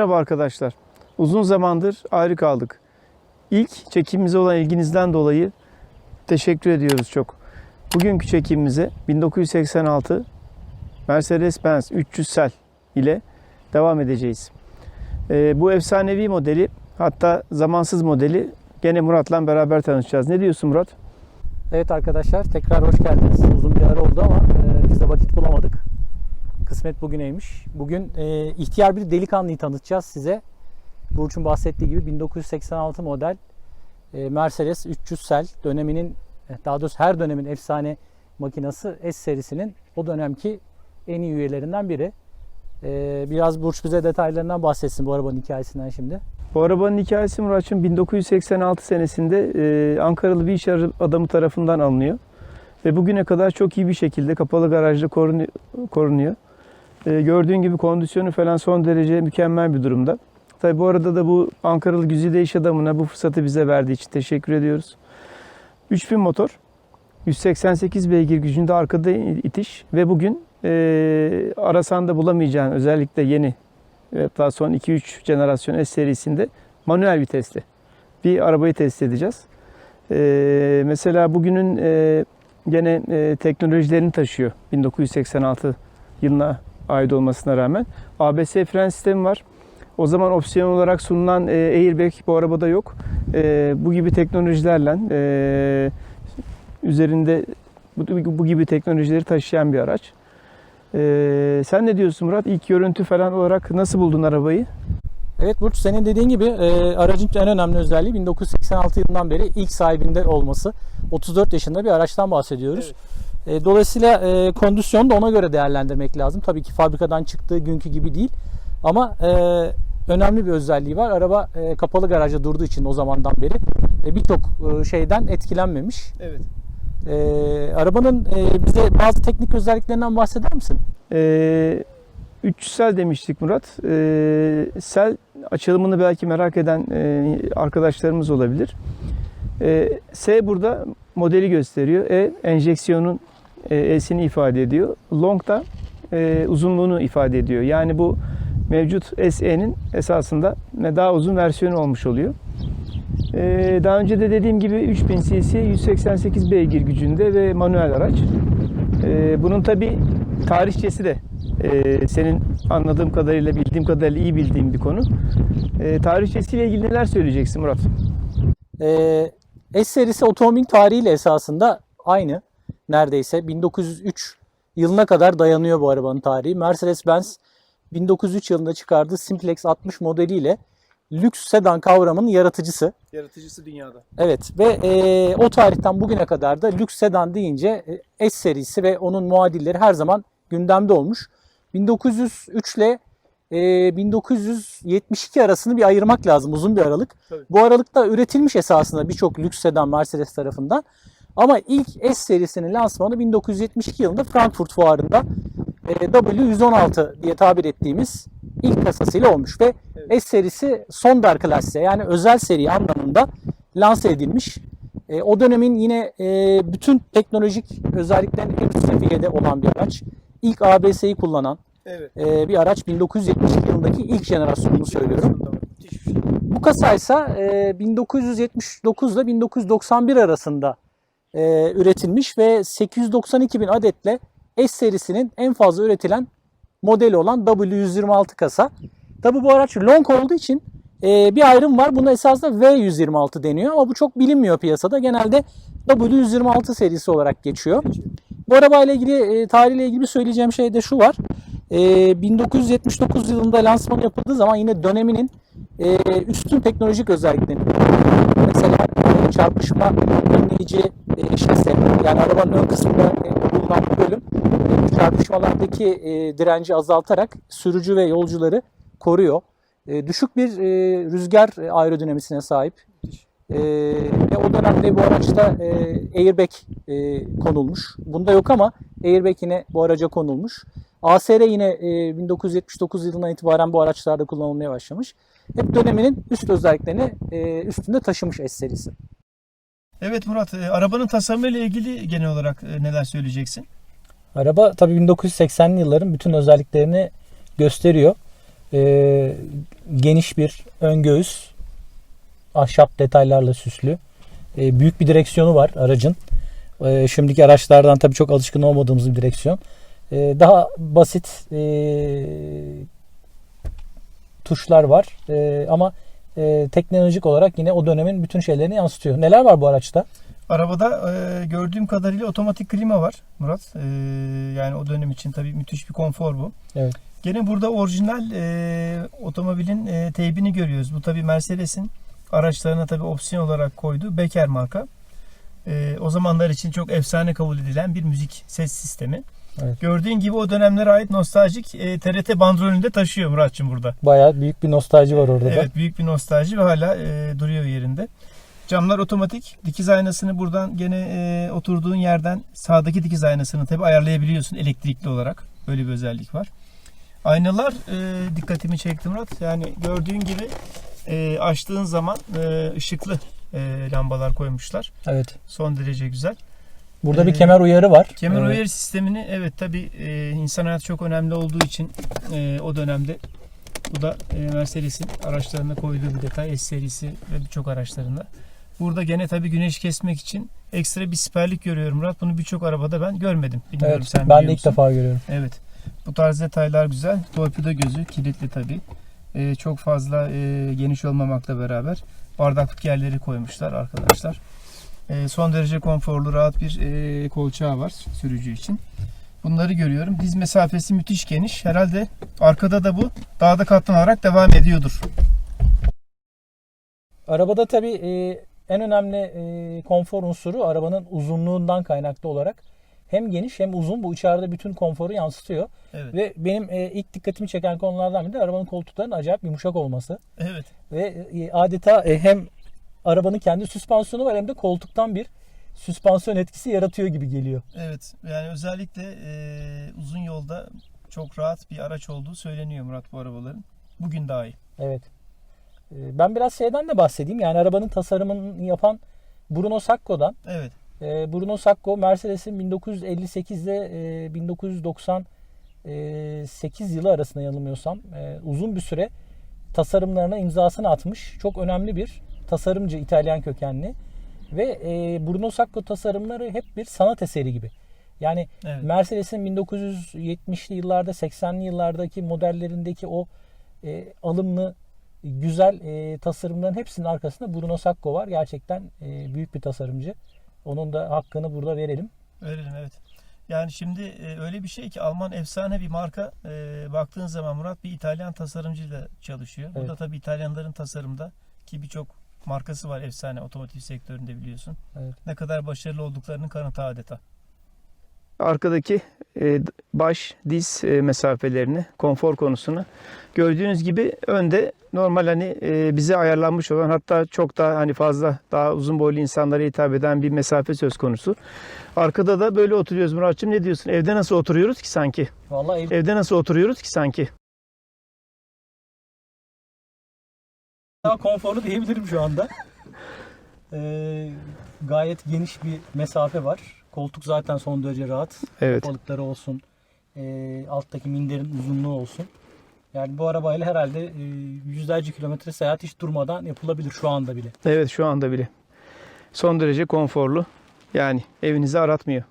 Merhaba arkadaşlar. Uzun zamandır ayrı kaldık. İlk çekimimize olan ilginizden dolayı teşekkür ediyoruz çok. Bugünkü çekimimize 1986 Mercedes-Benz 300 Cell ile devam edeceğiz. Bu efsanevi modeli, hatta zamansız modeli gene Murat'la beraber tanışacağız. Ne diyorsun Murat? Evet arkadaşlar, tekrar hoş geldiniz. Uzun bir ara oldu ama biz de vakit bulamadık. Kısmet bugüneymiş. Bugün ihtiyar bir delikanlıyı tanıtacağız size. Burç'un bahsettiği gibi 1986 model Mercedes 300 Cell döneminin, daha doğrusu her dönemin efsane makinası S serisinin o dönemki en iyi üyelerinden biri. Biraz Burç bize detaylarından bahsetsin bu arabanın hikayesinden şimdi. Bu arabanın hikayesi Murat'cığım 1986 senesinde Ankaralı bir iş adamı tarafından alınıyor. Ve bugüne kadar çok iyi bir şekilde kapalı garajda korunuyor. Gördüğün gibi kondisyonu falan son derece mükemmel bir durumda. Tabi bu arada da bu Ankaralı güzide iş adamına bu fırsatı bize verdiği için teşekkür ediyoruz. 3000 motor, 188 beygir gücünde arkada itiş ve bugün arasan da bulamayacağın, özellikle yeni hatta son 2-3 jenerasyon S serisinde manuel vitesli bir arabayı test edeceğiz. Mesela bugünün gene teknolojilerini taşıyor 1986 yılına ait olmasına rağmen. ABS fren sistemi var. O zaman opsiyon olarak sunulan airbag bu arabada yok. Bu gibi teknolojilerle üzerinde bu gibi teknolojileri taşıyan bir araç. Sen ne diyorsun Murat? İlk görüntü falan olarak nasıl buldun arabayı? Evet Burç, senin dediğin gibi aracın en önemli özelliği 1986 yılından beri ilk sahibinde olması. 34 yaşında bir araçtan bahsediyoruz. Evet. Dolayısıyla kondisyonu da ona göre değerlendirmek lazım. Tabii ki fabrikadan çıktığı günkü gibi değil. Ama önemli bir özelliği var. Araba kapalı garajda durduğu için o zamandan beri birçok şeyden etkilenmemiş. Evet. Arabanın bize bazı teknik özelliklerinden bahseder misin? 300 Cell demiştik Murat. Cell açılımını belki merak eden arkadaşlarımız olabilir. S burada modeli gösteriyor. Enjeksiyonun E'sini ifade ediyor. Long da uzunluğunu ifade ediyor. Yani bu mevcut SE'nin esasında daha uzun versiyonu olmuş oluyor. Daha önce de dediğim gibi 3000 cc 188 beygir gücünde ve manuel araç. Bunun tabi tarihçesi de senin anladığım kadarıyla, bildiğim kadarıyla iyi bildiğim bir konu. Tarihçesiyle ilgili neler söyleyeceksin Murat? S serisi otomobil tarihiyle esasında aynı. Neredeyse 1903 yılına kadar dayanıyor bu arabanın tarihi. Mercedes-Benz 1903 yılında çıkardığı Simplex 60 modeliyle lüks sedan kavramının yaratıcısı. Yaratıcısı dünyada. Evet ve o tarihten bugüne kadar da lüks sedan deyince S serisi ve onun muadilleri her zaman gündemde olmuş. 1903 ile 1972 arasını bir ayırmak lazım, uzun bir aralık. Tabii. Bu aralıkta üretilmiş esasında birçok lüks sedan Mercedes tarafından. Ama ilk S serisinin lansmanı 1972 yılında Frankfurt Fuarı'nda W116 diye tabir ettiğimiz ilk kasasıyla olmuş ve evet, S serisi Sonderklasse yani özel seri anlamında lanse edilmiş. O dönemin yine bütün teknolojik özelliklerin en üst seviyede olan bir araç. İlk ABS'yi kullanan evet, bir araç. 1972 yılındaki ilk jenerasyonunu söylüyorum. Bu kasa ise 1979 ile 1991 arasında üretilmiş ve 892 bin adetle S serisinin en fazla üretilen modeli olan W126 kasa. Tabi bu araç long olduğu için bir ayrım var. Buna esasında V126 deniyor ama bu çok bilinmiyor piyasada. Genelde W126 serisi olarak geçiyor. Bu arabayla ilgili, tarihle ilgili söyleyeceğim şey de şu var. 1979 yılında lansman yapıldığı zaman yine döneminin üstün teknolojik özelliklerini, mesela çarpışma önleyici şase, yani arabanın ön kısmında bulunan bölüm çarpışmalardaki direnci azaltarak sürücü ve yolcuları koruyor. Düşük bir rüzgar aerodinamisine sahip. Ve o dönemde bu araçta airbag konulmuş. Bunda yok ama airbag yine bu araca konulmuş. ASR yine 1979 yılından itibaren bu araçlarda kullanılmaya başlamış. Hep döneminin üst özelliklerini üstünde taşımış S serisi. Evet Murat, arabanın tasarımıyla ilgili genel olarak neler söyleyeceksin? Araba tabii 1980'li yılların bütün özelliklerini gösteriyor. Geniş bir ön göğüs, ahşap detaylarla süslü. Büyük bir direksiyonu var aracın. Şimdiki araçlardan tabii çok alışkın olmadığımız bir direksiyon. Daha basit tuşlar var. Ama teknolojik olarak yine o dönemin bütün şeylerini yansıtıyor. Neler var bu araçta? Arabada gördüğüm kadarıyla otomatik klima var Murat. Yani o dönem için tabii müthiş bir konfor bu. Evet. Gene burada orijinal otomobilin teybini görüyoruz. Bu tabii Mercedes'in araçlarına tabii opsiyon olarak koyduğu Becker marka. O zamanlar için çok efsane kabul edilen bir müzik ses sistemi. Evet. Gördüğün gibi o dönemlere ait nostaljik TRT bandrolünü de taşıyor Muratçım burada. Bayağı büyük bir nostalji var orada da. Evet, büyük bir nostalji ve hala duruyor yerinde. Camlar otomatik. Dikiz aynasını buradan gene oturduğun yerden sağdaki dikiz aynasını tabii ayarlayabiliyorsun elektrikli olarak. Böyle bir özellik var. Aynalar dikkatimi çekti Murat. Yani gördüğün gibi açtığın zaman ışıklı lambalar koymuşlar. Evet. Son derece güzel. Burada bir kemer uyarı var. Kemer uyarı sistemini evet tabii insan hayatı çok önemli olduğu için o dönemde bu da Mercedes'in araçlarına koyduğu bir detay. S serisi ve birçok araçlarında. Burada gene tabii güneş kesmek için ekstra bir siperlik görüyorum Murat. Bunu birçok arabada ben görmedim. Bilmiyorum, Evet, sen ben biliyor de ilk musun? defa görüyorum. Evet. Bu tarz detaylar güzel. Torpido gözü kilitli tabii. Çok fazla geniş olmamakla beraber bardaklık yerleri koymuşlar arkadaşlar. Son derece konforlu, rahat bir kolçağı var sürücü için. Bunları görüyorum. Diz mesafesi müthiş geniş. Herhalde arkada da bu daha da katlanarak devam ediyordur. Arabada tabii en önemli konfor unsuru arabanın uzunluğundan kaynaklı olarak hem geniş hem uzun, bu içeride bütün konforu yansıtıyor. Evet. Ve benim ilk dikkatimi çeken konulardan biri de arabanın koltuklarının acayip yumuşak olması. Evet. Ve adeta hem arabanın kendi süspansiyonu var hem de koltuktan bir süspansiyon etkisi yaratıyor gibi geliyor. Evet. Yani özellikle uzun yolda çok rahat bir araç olduğu söyleniyor Murat bu arabaların. Bugün daha iyi. Evet. Ben biraz şeyden de bahsedeyim. Yani arabanın tasarımını yapan Bruno Sacco'dan. Evet. Bruno Sacco Mercedes'in 1958 ile 1998 yılı arasında yanılmıyorsam uzun bir süre tasarımlarına imzasını atmış. Çok önemli bir tasarımcı, İtalyan kökenli. Ve Bruno Sacco tasarımları hep bir sanat eseri gibi. Yani Evet. Mercedes'in 1970'li yıllarda, 80'li yıllardaki modellerindeki o alımlı, güzel tasarımların hepsinin arkasında Bruno Sacco var. Gerçekten büyük bir tasarımcı. Onun da hakkını burada verelim. Verelim, evet. Yani şimdi öyle bir şey ki Alman efsane bir marka. Baktığın zaman Murat bir İtalyan tasarımcıyla çalışıyor. Evet. Bu da tabii İtalyanların tasarımda ki birçok markası var efsane otomotiv sektöründe biliyorsun. Evet. Ne kadar başarılı olduklarının kanıtı adeta. Arkadaki baş diz mesafelerini, konfor konusunu gördüğünüz gibi önde normal hani bize ayarlanmış olan, hatta çok daha hani fazla daha uzun boylu insanlara hitap eden bir mesafe söz konusu. Arkada da böyle oturuyoruz Muratçım. Ne diyorsun? Evde nasıl oturuyoruz ki sanki? Vallahi Evde nasıl oturuyoruz ki sanki? daha konforlu diyebilirim şu anda. Gayet geniş bir mesafe var. Koltuk zaten son derece rahat. Evet. Balıkları olsun, alttaki minderin uzunluğu olsun. Yani bu arabayla herhalde yüzlerce kilometre seyahat hiç durmadan yapılabilir şu anda bile. Evet, şu anda bile. Son derece konforlu. Yani evinizi aratmıyor.